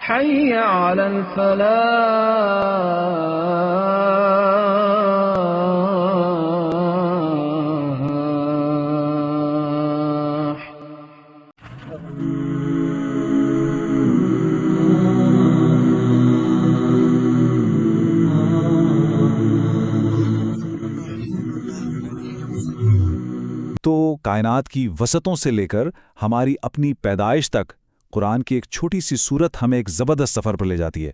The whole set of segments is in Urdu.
حي على الفلاح. تو کائنات کی وسطوں سے لے کر ہماری اپنی پیدائش تک قرآن کی ایک چھوٹی سی سورت ہمیں ایک زبردست سفر پر لے جاتی ہے۔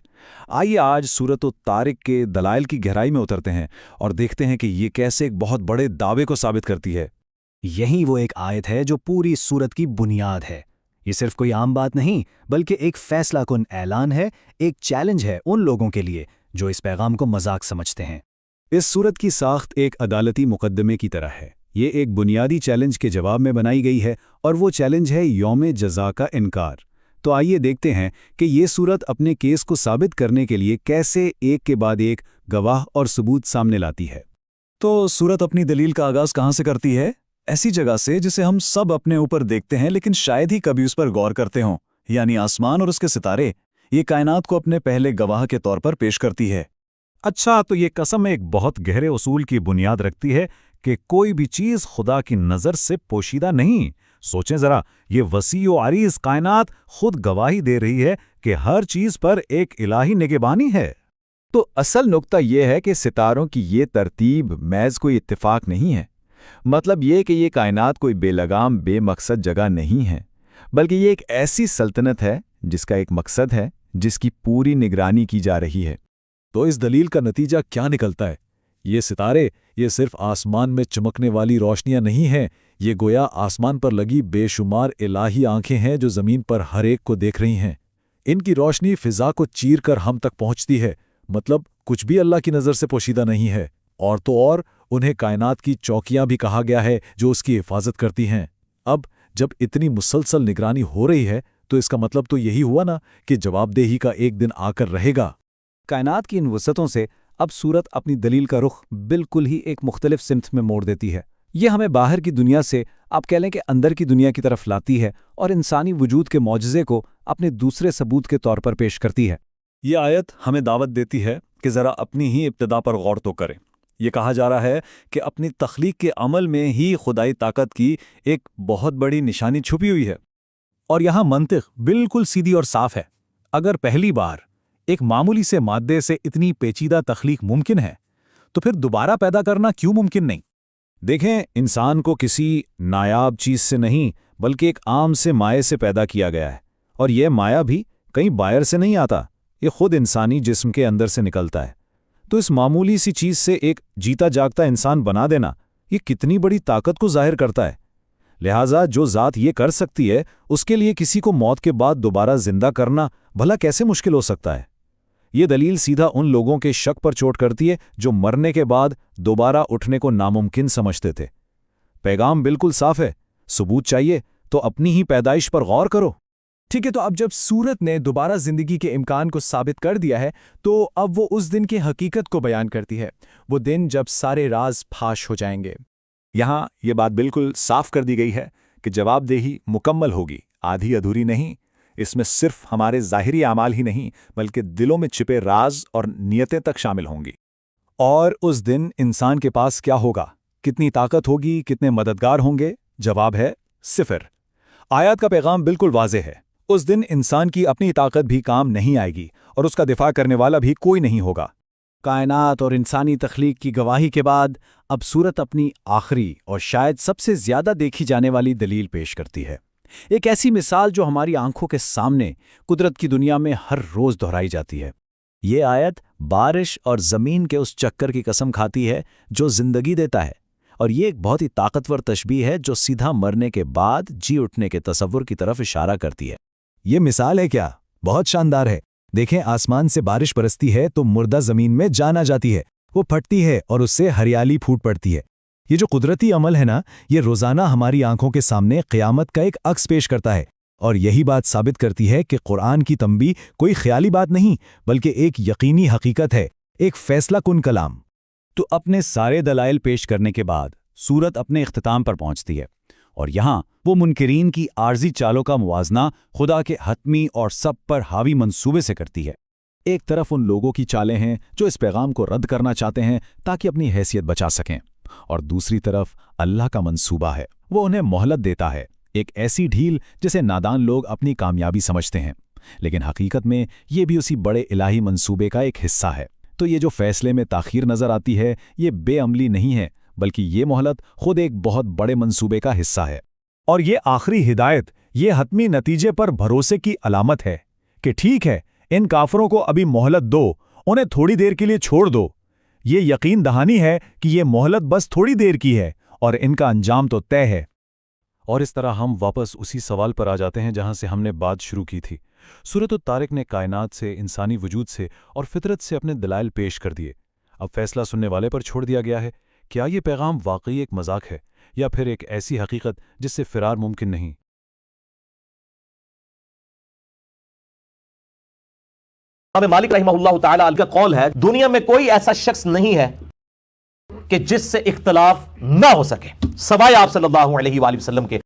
آئیے آج سورۃ الطارق کے دلائل کی گہرائی میں اترتے ہیں اور دیکھتے ہیں کہ یہ کیسے ایک بہت بڑے دعوے کو ثابت کرتی ہے۔ یہی وہ ایک آیت ہے جو پوری سورت کی بنیاد ہے۔ یہ صرف کوئی عام بات نہیں بلکہ ایک فیصلہ کن اعلان ہے، ایک چیلنج ہے ان لوگوں کے لیے جو اس پیغام کو مذاق سمجھتے ہیں۔ اس سورت کی ساخت ایک عدالتی مقدمے کی طرح ہے۔ یہ ایک بنیادی چیلنج کے جواب میں بنائی گئی ہے اور وہ چیلنج ہے یوم جزا کا انکار۔ تو آئیے دیکھتے ہیں کہ یہ سورت اپنے کیس کو ثابت کرنے کے لیے کیسے ایک کے بعد ایک گواہ اور ثبوت سامنے لاتی ہے۔ تو سورت اپنی دلیل کا آغاز کہاں سے کرتی ہے؟ ایسی جگہ سے جسے ہم سب اپنے اوپر دیکھتے ہیں لیکن شاید ہی کبھی اس پر غور کرتے ہوں، یعنی آسمان اور اس کے ستارے۔ یہ کائنات کو اپنے پہلے گواہ کے طور پر پیش کرتی ہے۔ اچھا، تو یہ قسم ایک بہت گہرے اصول کی بنیاد رکھتی ہے کہ کوئی بھی چیز خدا کی نظر سے پوشیدہ نہیں۔ سوچیں ذرا، یہ وسیع و عریض کائنات خود گواہی دے رہی ہے کہ ہر چیز پر ایک الہی نگہبانی ہے۔ تو اصل نقطہ یہ ہے کہ ستاروں کی یہ ترتیب محض کوئی اتفاق نہیں ہے۔ مطلب یہ کہ یہ کائنات کوئی بے لگام بے مقصد جگہ نہیں ہے، بلکہ یہ ایک ایسی سلطنت ہے جس کا ایک مقصد ہے، جس کی پوری نگرانی کی جا رہی ہے۔ تو اس دلیل کا نتیجہ کیا نکلتا ہے؟ یہ ستارے یہ صرف آسمان میں چمکنے والی روشنیاں نہیں ہیں، یہ گویا آسمان پر لگی بے شمار الہی آنکھیں ہیں جو زمین پر ہر ایک کو دیکھ رہی ہیں۔ ان کی روشنی فضا کو چیر کر ہم تک پہنچتی ہے، مطلب کچھ بھی اللہ کی نظر سے پوشیدہ نہیں ہے۔ اور تو اور انہیں کائنات کی چوکیاں بھی کہا گیا ہے جو اس کی حفاظت کرتی ہیں۔ اب جب اتنی مسلسل نگرانی ہو رہی ہے تو اس کا مطلب تو یہی ہوا نا کہ جواب دہی کا ایک دن آ کر رہے گا۔ کائنات کی ان وسعتوں سے اب سورت اپنی دلیل کا رخ بالکل ہی ایک مختلف سمت میں موڑ دیتی ہے۔ یہ ہمیں باہر کی دنیا سے آپ کہہ لیں کہ اندر کی دنیا کی طرف لاتی ہے اور انسانی وجود کے معجزے کو اپنے دوسرے ثبوت کے طور پر پیش کرتی ہے۔ یہ آیت ہمیں دعوت دیتی ہے کہ ذرا اپنی ہی ابتدا پر غور تو کریں۔ یہ کہا جا رہا ہے کہ اپنی تخلیق کے عمل میں ہی خدائی طاقت کی ایک بہت بڑی نشانی چھپی ہوئی ہے۔ اور یہاں منطق بالکل سیدھی اور صاف ہے۔ اگر پہلی بار ایک معمولی سے مادے سے اتنی پیچیدہ تخلیق ممکن ہے تو پھر دوبارہ پیدا کرنا کیوں ممکن نہیں؟ دیکھیں، انسان کو کسی نایاب چیز سے نہیں بلکہ ایک عام سے مائع سے پیدا کیا گیا ہے، اور یہ مائع بھی کہیں باہر سے نہیں آتا، یہ خود انسانی جسم کے اندر سے نکلتا ہے۔ تو اس معمولی سی چیز سے ایک جیتا جاگتا انسان بنا دینا یہ کتنی بڑی طاقت کو ظاہر کرتا ہے۔ لہٰذا جو ذات یہ کر سکتی ہے اس کے لیے کسی کو موت کے بعد دوبارہ زندہ کرنا بھلا کیسے مشکل ہو سکتا ہے؟ یہ دلیل سیدھا ان لوگوں کے شک پر چوٹ کرتی ہے جو مرنے کے بعد دوبارہ اٹھنے کو ناممکن سمجھتے تھے۔ پیغام بالکل صاف ہے، ثبوت چاہیے تو اپنی ہی پیدائش پر غور کرو۔ ٹھیک ہے، تو اب جب سورت نے دوبارہ زندگی کے امکان کو ثابت کر دیا ہے تو اب وہ اس دن کی حقیقت کو بیان کرتی ہے، وہ دن جب سارے راز پھاش ہو جائیں گے۔ یہاں یہ بات بالکل صاف کر دی گئی ہے کہ جواب دہی مکمل ہوگی، آدھی ادھوری نہیں۔ اس میں صرف ہمارے ظاہری اعمال ہی نہیں بلکہ دلوں میں چھپے راز اور نیتیں تک شامل ہوں گی۔ اور اس دن انسان کے پاس کیا ہوگا؟ کتنی طاقت ہوگی؟ کتنے مددگار ہوں گے؟ جواب ہے صفر۔ آیات کا پیغام بالکل واضح ہے۔ اس دن انسان کی اپنی طاقت بھی کام نہیں آئے گی اور اس کا دفاع کرنے والا بھی کوئی نہیں ہوگا۔ کائنات اور انسانی تخلیق کی گواہی کے بعد اب سورت اپنی آخری اور شاید سب سے زیادہ دیکھی جانے والی دلیل پیش کرتی ہے، ایک ایسی مثال جو ہماری آنکھوں کے سامنے قدرت کی دنیا میں ہر روز دہرائی جاتی ہے۔ یہ آیت بارش اور زمین کے اس چکر کی قسم کھاتی ہے جو زندگی دیتا ہے، اور یہ ایک بہت ہی طاقتور تشبیہ ہے جو سیدھا مرنے کے بعد جی اٹھنے کے تصور کی طرف اشارہ کرتی ہے۔ یہ مثال ہے کیا؟ بہت شاندار ہے۔ دیکھیں، آسمان سے بارش برستی ہے تو مردہ زمین میں جان آ جاتی ہے، وہ پھٹتی ہے اور اس سے ہریالی پھوٹ پڑتی ہے۔ یہ جو قدرتی عمل ہے نا، یہ روزانہ ہماری آنکھوں کے سامنے قیامت کا ایک عکس پیش کرتا ہے، اور یہی بات ثابت کرتی ہے کہ قرآن کی تنبیہ کوئی خیالی بات نہیں بلکہ ایک یقینی حقیقت ہے، ایک فیصلہ کن کلام۔ تو اپنے سارے دلائل پیش کرنے کے بعد سورت اپنے اختتام پر پہنچتی ہے۔ اور یہاں وہ منکرین کی عارضی چالوں کا موازنہ خدا کے حتمی اور سب پر حاوی منصوبے سے کرتی ہے۔ ایک طرف ان لوگوں کی چالیں ہیں جو اس پیغام کو رد کرنا چاہتے ہیں تاکہ اپنی حیثیت بچا سکیں، اور دوسری طرف اللہ کا منصوبہ ہے، وہ انہیں مہلت دیتا ہے، ایک ایسی ڈھیل جسے نادان لوگ اپنی کامیابی سمجھتے ہیں، لیکن حقیقت میں یہ بھی اسی بڑے الہی منصوبے کا ایک حصہ ہے۔ تو یہ جو فیصلے میں تاخیر نظر آتی ہے، یہ بے عملی نہیں ہے، بلکہ یہ مہلت خود ایک بہت بڑے منصوبے کا حصہ ہے۔ اور یہ آخری ہدایت یہ حتمی نتیجے پر بھروسے کی علامت ہے کہ ٹھیک ہے، ان کافروں کو ابھی مہلت دو، انہیں تھوڑی دیر کے لیے چھوڑ دو۔ یہ یقین دہانی ہے کہ یہ مہلت بس تھوڑی دیر کی ہے اور ان کا انجام تو طے ہے۔ اور اس طرح ہم واپس اسی سوال پر آ جاتے ہیں جہاں سے ہم نے بات شروع کی تھی۔ سورۃ الطارق نے کائنات سے، انسانی وجود سے اور فطرت سے اپنے دلائل پیش کر دیے۔ اب فیصلہ سننے والے پر چھوڑ دیا گیا ہے، کیا یہ پیغام واقعی ایک مذاق ہے یا پھر ایک ایسی حقیقت جس سے فرار ممکن نہیں؟ امام مالک رحمہ اللہ تعالی کا قول ہے، دنیا میں کوئی ایسا شخص نہیں ہے کہ جس سے اختلاف نہ ہو سکے سوائے آپ صلی اللہ علیہ وآلہ وسلم کے۔